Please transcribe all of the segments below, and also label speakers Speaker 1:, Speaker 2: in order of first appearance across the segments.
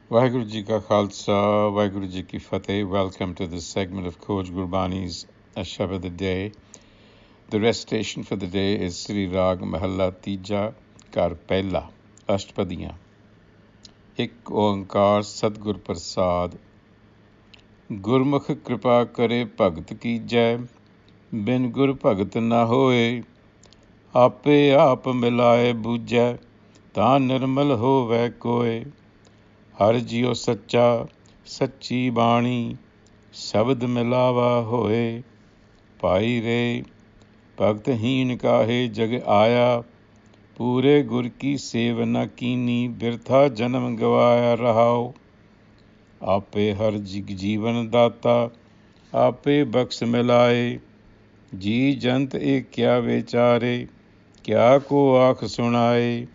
Speaker 1: Waheguru Ji Ka Khalsa, Waheguru Ji Ki Fateh. Welcome to this segment of Coach Gurbani's a-sabad-a-day. The recitation for the day is Sri Rag Mahalla Tija Kar Pehla, Ashtpadiyan. Ik Oankar Sadgur Prasad. Gurmukh Kripa Kare Bhagat Ki Jai. Bin Gur Bhagat Na Hoye. Ape Aap Milaye Bujai. Ta Nirmal Hove Koye. ਹਰ ਜਿਉ ਸੱਚਾ ਸੱਚੀ ਬਾਣੀ ਸ਼ਬਦ ਮਿਲਾਵਾ ਹੋਏ ਭਾਈ ਰੇ ਭਗਤਹੀਨ ਕਾਹੇ ਜਗ ਆਇਆ ਪੂਰੇ ਗੁਰ ਕੀ ਸੇਵ ਨ ਕੀਨੀ ਬਿਰਥਾ ਜਨਮ ਗਵਾਇਆ ਰਹਾਓ ਆਪੇ ਹਰ ਜੀਵਨ ਦਾਤਾ ਆਪੇ ਬਖਸ਼ ਮਿਲਾਏ ਜੀ ਜੰਤ ਇਹ ਕਿਆ ਵਿਚਾਰੇ ਕਿਆ ਕੋ ਆਖ ਸੁਣਾਏ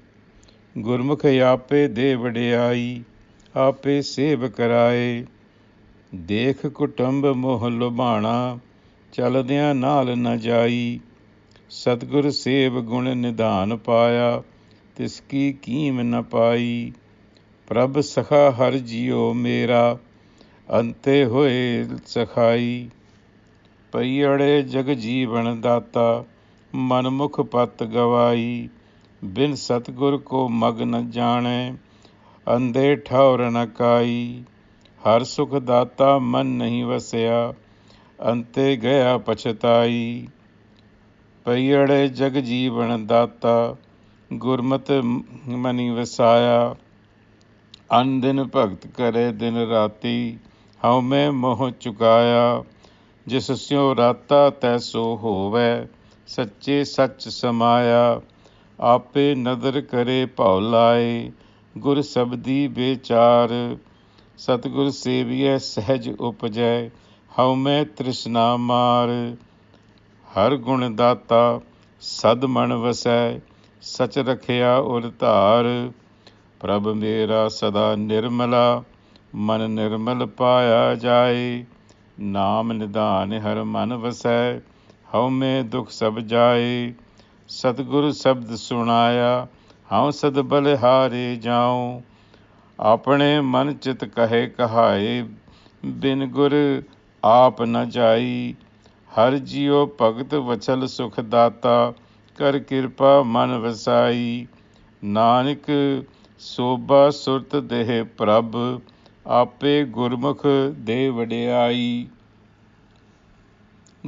Speaker 1: ਗੁਰਮੁਖ ਆਪੇ ਦੇ ਵਡਿਆਈ ਆਪੇ ਸੇਵ ਕਰਾਏ ਦੇਖ ਕੁਟੰਬ ਮੋਹ ਲੁਭਾਣਾ ਚਲਦਿਆਂ ਨਾਲ ਨ ਜਾਈ ਸਤਿਗੁਰ ਸੇਵ ਗੁਣ ਨਿਧਾਨ ਪਾਇਆ ਤਿਸ ਕੀ ਕੀਮ ਨ ਪਾਈ ਪ੍ਰਭ ਸਖਾ ਹਰ ਜੀਉ ਮੇਰਾ ਅੰਤੇ ਹੋਏ ਸਖਾਈ ਪਈਅੜੇ ਜਗ ਜੀਵਨ ਦਾਤਾ ਮਨਮੁਖ ਪਤ ਗਵਾਈ ਬਿਨ ਸਤਿਗੁਰ ਕੋ ਮਗ ਨ ਜਾਣੈ ਅੰਧੇ ਠੌਰ ਨ ਕਾਈ ਹਰ ਸੁਖ ਦਾਤਾ ਮਨ ਨਹੀਂ ਵਸਿਆ ਅੰਤੇ ਗਿਆ ਪਛਤਾਈ ਪਈਅੜੇ ਜਗ ਜੀਵਨ ਦਾਤਾ ਗੁਰਮਤਿ ਮਨੀ ਵਸਾਇਆ ਅਨ ਦਿਨ ਭਗਤ ਕਰੇ ਦਿਨ ਰਾਤੀ ਹਉ ਮੈਂ ਮੋਹ ਚੁਕਾਇਆ ਜਿਸ ਸਿਉ ਰਾਤਾ ਤੈਸੋ ਹੋਵੈ ਸੱਚੇ ਸੱਚ ਸਮਾਇਆ ਆਪੇ ਨਦਰ ਕਰੇ ਭਉ ਲਾਏ ਗੁਰ ਸਬਦੀ ਵਿਚਾਰ ਸਤਿਗੁਰ ਸੇਵੀਐ ਸਹਿਜ ਉਪਜੈ ਹਉ ਮੈਂ ਤ੍ਰਿਸ਼ਨਾ ਮਾਰ ਹਰ ਗੁਣ ਦਾਤਾ ਸਦ ਮਨ ਵਸੈ ਸਚ ਰਖਿਆ ਉਰ ਧਾਰ ਪ੍ਰਭ ਮੇਰਾ ਸਦਾ ਨਿਰਮਲਾ ਮਨ ਨਿਰਮਲ ਪਾਇਆ ਜਾਏ ਨਾਮ ਨਿਧਾਨ ਹਰ ਮਨ ਵਸੈ ਹਉ ਮੈਂ ਦੁਖ ਸਭ ਜਾਏ ਸਤਿਗੁਰ ਸ਼ਬਦ ਸੁਣਾਇਆ ਹਉ ਸਦ ਬਲਿਹਾਰੇ ਜਾਉ ਆਪਣੇ ਮਨ ਚਿਤ ਕਹੇ ਕਹਾਏ ਬਿਨ ਗੁਰ ਆਪ ਨ ਜਾਈ ਹਰ ਜੀਉ ਭਗਤ ਵਚਲ ਸੁਖ ਦਾਤਾ ਕਰ ਕਿਰਪਾ ਮਨ ਵਸਾਈ ਨਾਨਕ ਸੋਭਾ ਸੁਰਤ ਦੇਹ ਪ੍ਰਭ ਆਪੇ ਗੁਰਮੁਖ ਦੇ ਵਡਿਆਈ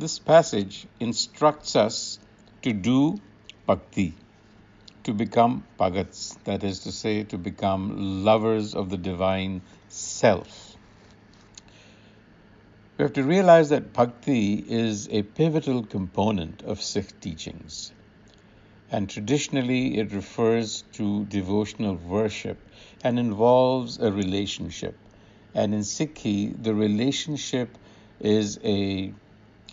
Speaker 1: This passage instructs us to do bhakti, to become bhagats, that is to say, to become lovers of the divine self. We have to realize that bhakti is a pivotal component of Sikh teachings. And traditionally, it refers to devotional worship and involves a relationship. And in Sikhi, the relationship is a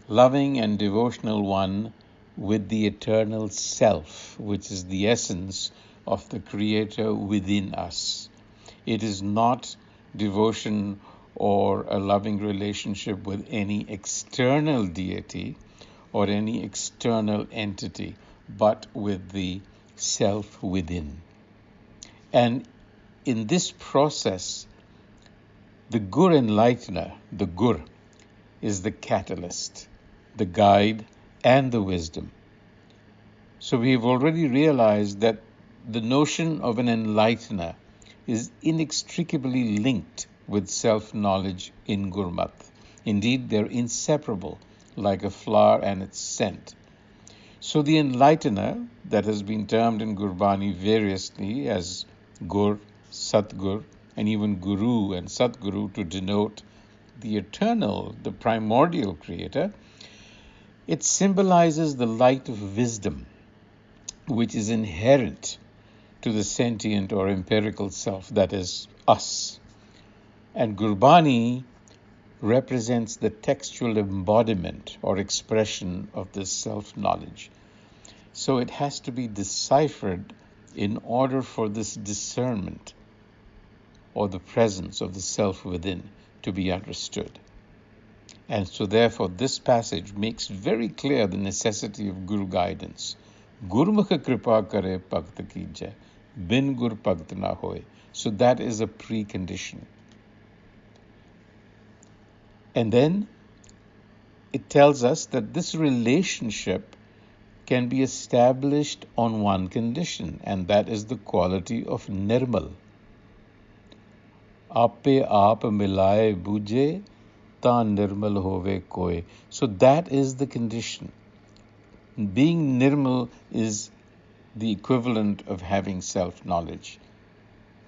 Speaker 1: loving and devotional one with the eternal self, which is the essence of the Creator within us. It is not devotion or a loving relationship with any external deity or any external entity, but with the self within. And in this process, the Gur enlightener, the Gur, is the catalyst, the guide, and the wisdom. So we have already realized that the notion of an enlightener is inextricably linked with self-knowledge in Gurmat. Indeed, they're inseparable, like a flower and its scent. So the enlightener, that has been termed in Gurbani variously as Gur, Satgur, and even Guru and Satguru to denote the eternal, the primordial creator, it symbolizes the light of wisdom, which is inherent to the sentient or empirical self, that is, us. And Gurbani represents the textual embodiment or expression of this self-knowledge. So it has to be deciphered in order for this discernment or the presence of the self within to be understood. And so therefore this passage makes very clear the necessity of Guru guidance. Gurmukh Kripa Kare Bhagat Ki Jai. Bin Gur Bhagat Na Hoye. So that is a precondition. And then it tells us that this relationship can be established on one condition, and that is the quality of nirmal. Ape aap milaye buje ta nirmal hove koi. So that is the condition. Being nirmal is the equivalent of having self-knowledge.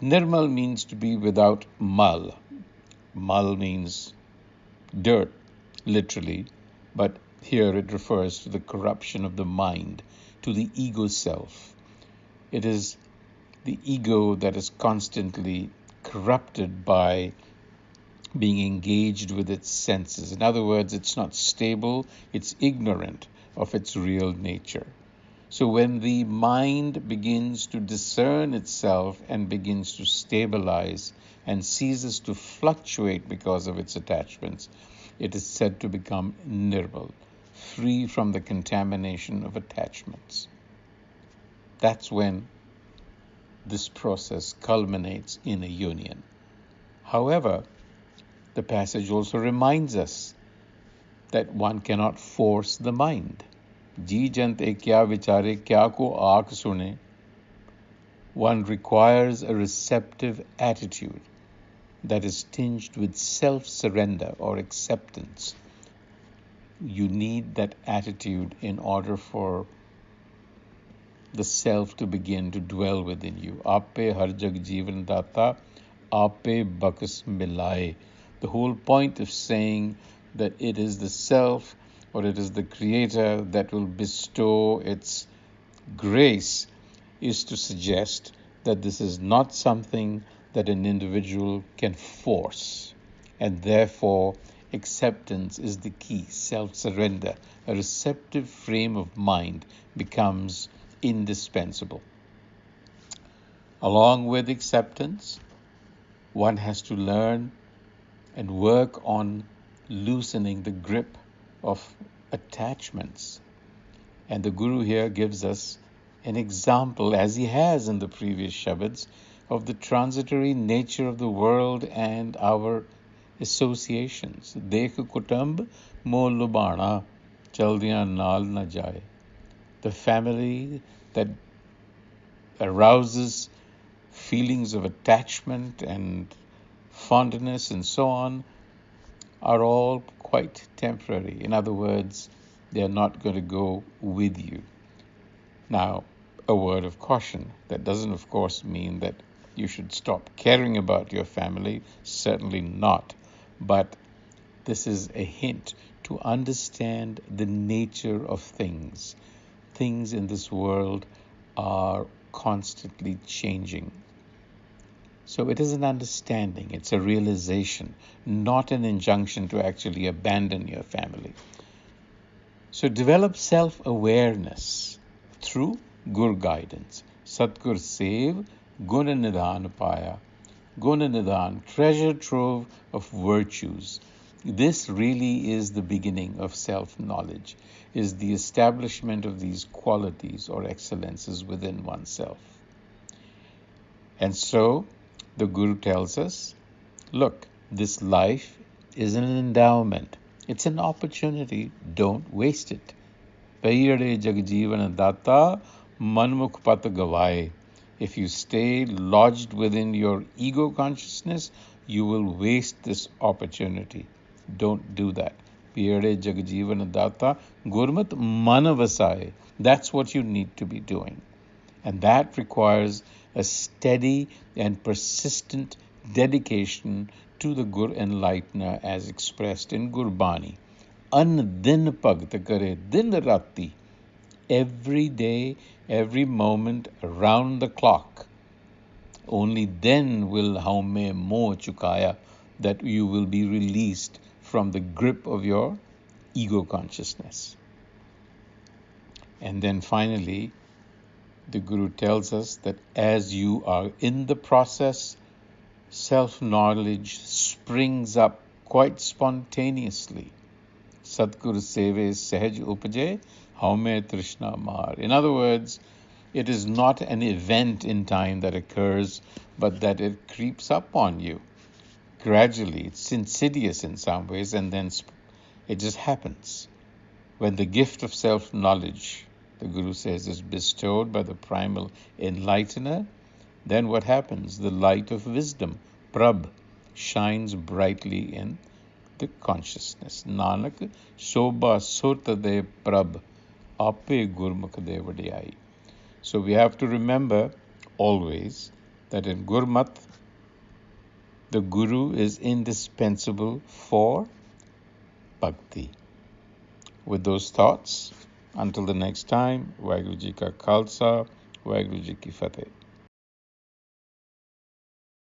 Speaker 1: Nirmal means to be without mal. Mal means dirt, literally, but here it refers to the corruption of the mind, to the ego self. It is the ego that is constantly corrupted by being engaged with its senses. In other words, it's not stable, it's ignorant of its real nature. So when the mind begins to discern itself and begins to stabilize and ceases to fluctuate because of its attachments, it is said to become nirmal, free from the contamination of attachments. That's when this process culminates in a union. However, the passage also reminds us that one cannot force the mind. Ji jante kya vichare, kya ko aak sune. One requires a receptive attitude that is tinged with self-surrender or acceptance. You need that attitude in order for the self to begin to dwell within you. Ape har jag jeevan data, ape bakas milaye. The whole point of saying that it is the self or it is the creator that will bestow its grace is to suggest that this is not something that an individual can force, and therefore acceptance is the key. Self-surrender, a receptive frame of mind becomes indispensable. Along with acceptance, one has to learn and work on loosening the grip of attachments. And the Guru here gives us an example, as he has in the previous Shabads, of the transitory nature of the world and our associations. Dekh kutumb mo lubana, chaldiyan naal na jaye. The family that arouses feelings of attachment and fondness and so on are all quite temporary. In other words, they are not going to go with you. Now, a word of caution. That doesn't, of course, mean that you should stop caring about your family. Certainly not. But this is a hint to understand the nature of things. Things in this world are constantly changing. So it is an understanding, it's a realization, not an injunction to actually abandon your family. So develop self-awareness through Gur guidance. Satgur Sev, Guna Nidhan Paya. Guna Nidhan, treasure trove of virtues. This really is the beginning of self-knowledge, is the establishment of these qualities or excellences within oneself. And so, the Guru tells us, look, this life is an endowment. It's an opportunity. Don't waste it. Paiyade jagjeevan datta manmukh pat gavaye. If you stay lodged within your ego consciousness, you will waste this opportunity. Don't do that. Paiyade jagjeevan datta gurmat manavasaye. That's what you need to be doing. And that requires a steady and persistent dedication to the Gur Enlightener as expressed in Gurbani. An din bhagt kare din rati. Every day, every moment, around the clock. Only then will haume moh chukaya, that you will be released from the grip of your ego consciousness. And then finally, the Guru tells us that as you are in the process, self-knowledge springs up quite spontaneously. Satguru Seve Sahaj Upajay, Haume Trishna Mar. In other words, It is not an event in time that occurs, but that it creeps up on you gradually. It's insidious in some ways, and then it just happens. When the gift of self-knowledge, the Guru says, is bestowed by the primal enlightener, then what happens? The light of wisdom, Prabh, shines brightly in the consciousness. Nanak, Shobha Surtade Prabh, Ape Gurmukh Devadiyai. So we have to remember always that in Gurmat, the Guru is indispensable for bhakti. With those thoughts, until the next time, Vaheguru Ji Ka Khalsa, Vaheguru Ji Ki Fateh.